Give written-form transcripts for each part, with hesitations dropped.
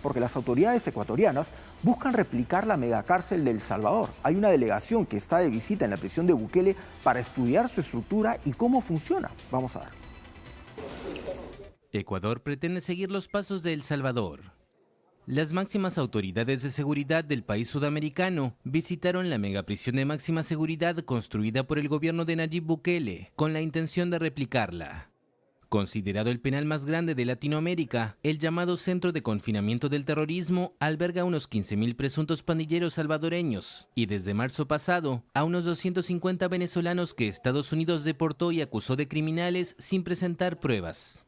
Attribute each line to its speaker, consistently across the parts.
Speaker 1: porque las autoridades ecuatorianas buscan replicar la megacárcel de El Salvador. Hay una delegación que está de visita en la prisión de Bukele para estudiar su estructura y cómo funciona. Vamos a ver.
Speaker 2: Ecuador pretende seguir los pasos de El Salvador. Las máximas autoridades de seguridad del país sudamericano visitaron la megaprisión de máxima seguridad construida por el gobierno de Nayib Bukele con la intención de replicarla. Considerado el penal más grande de Latinoamérica, el llamado Centro de Confinamiento del Terrorismo alberga unos 15.000 presuntos pandilleros salvadoreños y desde marzo pasado a unos 250 venezolanos que Estados Unidos deportó y acusó de criminales sin presentar pruebas.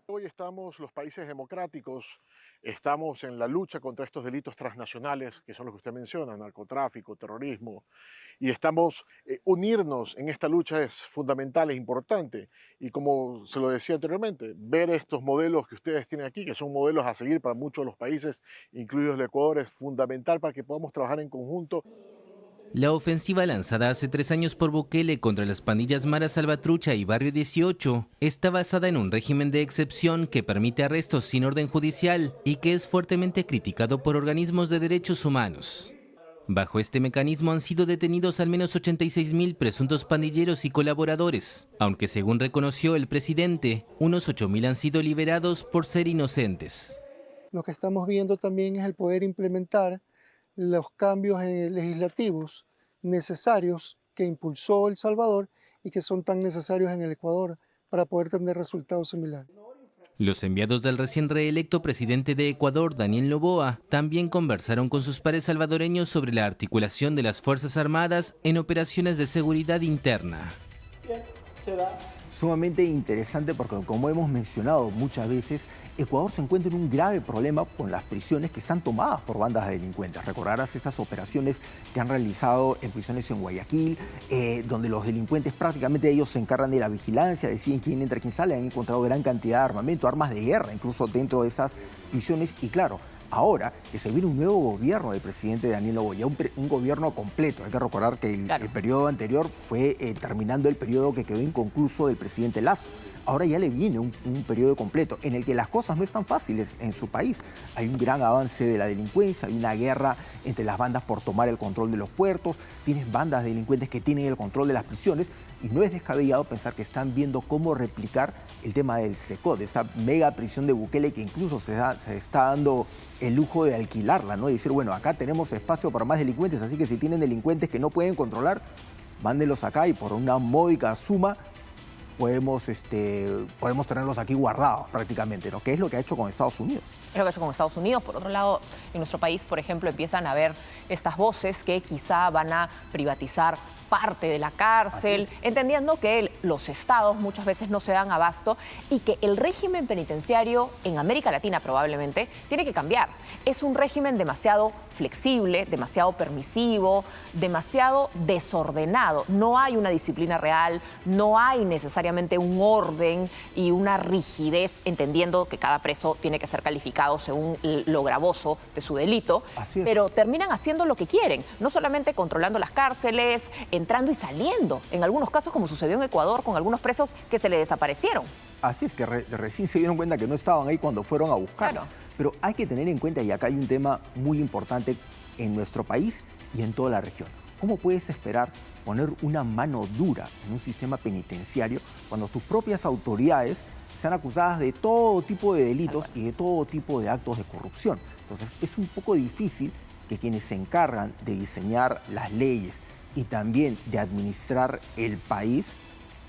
Speaker 3: Hoy estamos los países democráticos, estamos en la lucha contra estos delitos transnacionales, que son los que usted menciona, narcotráfico, terrorismo, y estamos, unirnos en esta lucha es fundamental, es importante, y como se lo decía anteriormente, ver estos modelos que ustedes tienen aquí, que son modelos a seguir para muchos de los países, incluidos el Ecuador, es fundamental para que podamos trabajar en conjunto.
Speaker 2: La ofensiva lanzada hace 3 años por Bukele contra las pandillas Mara Salvatrucha y Barrio 18 está basada en un régimen de excepción que permite arrestos sin orden judicial y que es fuertemente criticado por organismos de derechos humanos. Bajo este mecanismo han sido detenidos al menos 86.000 presuntos pandilleros y colaboradores, aunque según reconoció el presidente, unos 8.000 han sido liberados por ser inocentes.
Speaker 4: Lo que estamos viendo también es el poder implementar los cambios legislativos necesarios que impulsó El Salvador y que son tan necesarios en el Ecuador para poder tener resultados similares.
Speaker 2: Los enviados del recién reelecto presidente de Ecuador, Daniel Noboa, también conversaron con sus pares salvadoreños sobre la articulación de las Fuerzas Armadas en operaciones de seguridad interna.
Speaker 1: Sumamente interesante porque, como hemos mencionado muchas veces, Ecuador se encuentra en un grave problema con las prisiones que están tomadas por bandas de delincuentes. Recordarás esas operaciones que han realizado en prisiones en Guayaquil, donde los delincuentes prácticamente ellos se encargan de la vigilancia, deciden quién entra, quién sale, han encontrado gran cantidad de armamento, armas de guerra, incluso dentro de esas prisiones. Y claro, ahora que se viene un nuevo gobierno del presidente Daniel Noboa, un gobierno completo. Hay que recordar que el periodo anterior fue terminando el periodo que quedó inconcluso del presidente Lasso. Ahora ya le viene un periodo completo en el que las cosas no están fáciles en su país. Hay un gran avance de la delincuencia, hay una guerra entre las bandas por tomar el control de los puertos, tienes bandas de delincuentes que tienen el control de las prisiones y no es descabellado pensar que están viendo cómo replicar el tema del SECOT, de esa mega prisión de Bukele que incluso se está dando el lujo de alquilarla, ¿no? Y decir, bueno, acá tenemos espacio para más delincuentes, así que si tienen delincuentes que no pueden controlar, mándenlos acá y por una módica suma podemos tenerlos aquí guardados prácticamente, ¿no? ¿Qué es lo que ha hecho con Estados Unidos?
Speaker 5: Es lo que ha hecho con Estados Unidos. Por otro lado, en nuestro país, por ejemplo, empiezan a haber estas voces que quizá van a privatizar parte de la cárcel, entendiendo que los estados muchas veces no se dan abasto y que el régimen penitenciario en América Latina probablemente tiene que cambiar. Es un régimen demasiado flexible, demasiado permisivo, demasiado desordenado. No hay una disciplina real, no hay necesariamente un orden y una rigidez, entendiendo que cada preso tiene que ser calificado según lo gravoso de su delito, pero terminan haciendo lo que quieren, no solamente controlando las cárceles, entrando y saliendo, en algunos casos como sucedió en Ecuador con algunos presos que se le desaparecieron.
Speaker 1: Así es, que recién se dieron cuenta que no estaban ahí cuando fueron a buscarlos.
Speaker 5: Claro.
Speaker 1: Pero hay que tener en cuenta, y acá hay un tema muy importante en nuestro país y en toda la región. ¿Cómo puedes esperar poner una mano dura en un sistema penitenciario cuando tus propias autoridades están acusadas de todo tipo de delitos y de todo tipo de actos de corrupción? Entonces es un poco difícil que quienes se encargan de diseñar las leyes y también de administrar el país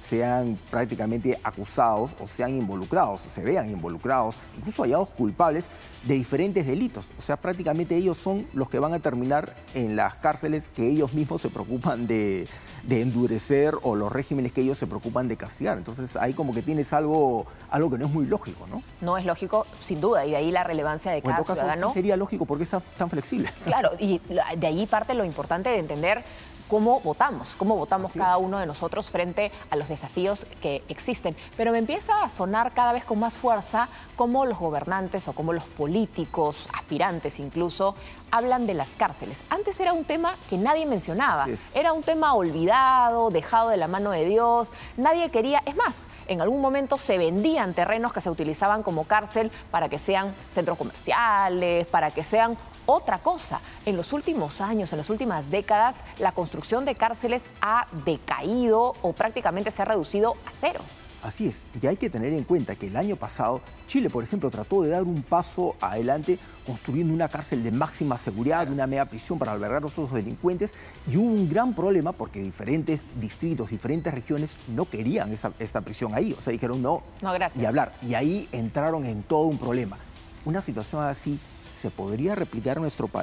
Speaker 1: sean prácticamente acusados o sean involucrados, o se vean involucrados, incluso hallados culpables de diferentes delitos. O sea, prácticamente ellos son los que van a terminar en las cárceles que ellos mismos se preocupan de endurecer, o los regímenes que ellos se preocupan de castigar. Entonces ahí como que tienes algo que no es muy lógico, ¿no?
Speaker 5: No es lógico, sin duda, y de ahí la relevancia de cada ciudadano.
Speaker 1: Sí sería lógico porque es tan flexible.
Speaker 5: Claro, y de ahí parte lo importante de entender cómo votamos cada uno de nosotros frente a los desafíos que existen. Pero me empieza a sonar cada vez con más fuerza cómo los gobernantes o cómo los políticos, aspirantes incluso, hablan de las cárceles. Antes era un tema que nadie mencionaba, era un tema olvidado, dejado de la mano de Dios, nadie quería, es más, en algún momento se vendían terrenos que se utilizaban como cárcel para que sean centros comerciales, para que sean otra cosa. En los últimos años, en las últimas décadas, la construcción de cárceles ha decaído o prácticamente se ha reducido a cero.
Speaker 1: Así es, y hay que tener en cuenta que el año pasado Chile, por ejemplo, trató de dar un paso adelante construyendo una cárcel de máxima seguridad, una mega prisión para albergar a estos delincuentes, y hubo un gran problema porque diferentes distritos, diferentes regiones no querían esta prisión ahí, o sea, dijeron no,
Speaker 5: gracias.
Speaker 1: Y hablar, y ahí entraron en todo un problema. Una situación así se podría replicar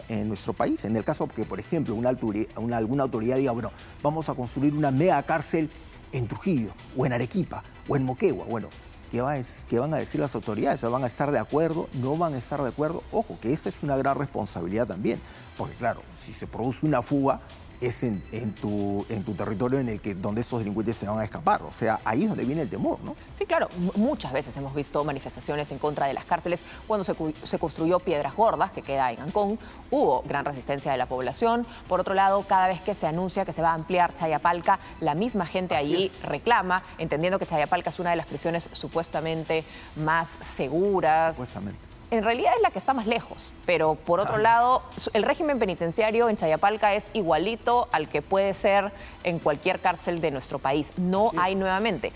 Speaker 1: en nuestro país, en el caso que, por ejemplo, alguna autoridad diga, bueno, vamos a construir una mega cárcel en Trujillo, o en Arequipa, o en Moquegua. Bueno, ¿qué van a decir las autoridades? ¿Van a estar de acuerdo? ¿No van a estar de acuerdo? Ojo, que esa es una gran responsabilidad también, porque claro, si se produce una fuga, es en tu territorio donde esos delincuentes se van a escapar. O sea, ahí es donde viene el temor, ¿no?
Speaker 5: Sí, claro. Muchas veces hemos visto manifestaciones en contra de las cárceles. Cuando se construyó Piedras Gordas, que queda en Ancón, hubo gran resistencia de la población. Por otro lado, cada vez que se anuncia que se va a ampliar Chayapalca, la misma gente allí reclama, entendiendo que Chayapalca es una de las prisiones supuestamente más seguras.
Speaker 1: Supuestamente.
Speaker 5: En realidad es la que está más lejos, pero por otro lado, el régimen penitenciario en Chayapalca es igualito al que puede ser en cualquier cárcel de nuestro país. No hay nuevamente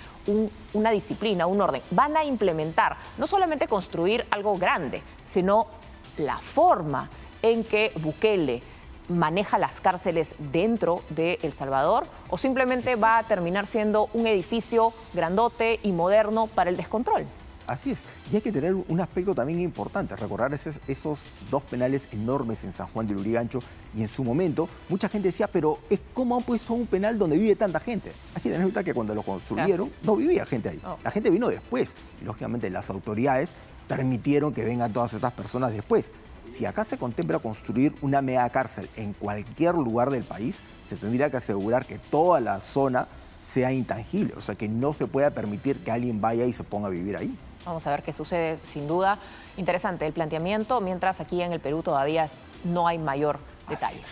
Speaker 5: una disciplina, un orden. Van a implementar, no solamente construir algo grande, sino la forma en que Bukele maneja las cárceles dentro de El Salvador, o simplemente va a terminar siendo un edificio grandote y moderno para el descontrol.
Speaker 1: Así es, y hay que tener un aspecto también importante, recordar esos dos penales enormes en San Juan de Lurigancho, y en su momento mucha gente decía, pero ¿cómo han puesto un penal donde vive tanta gente? Hay que tener en cuenta que cuando lo construyeron no vivía gente ahí, la gente vino después, y lógicamente las autoridades permitieron que vengan todas estas personas después. Si acá se contempla construir una mega cárcel en cualquier lugar del país, se tendría que asegurar que toda la zona sea intangible, o sea, que no se pueda permitir que alguien vaya y se ponga a vivir ahí.
Speaker 5: Vamos a ver qué sucede, sin duda. Interesante el planteamiento, mientras aquí en el Perú todavía no hay mayor detalle.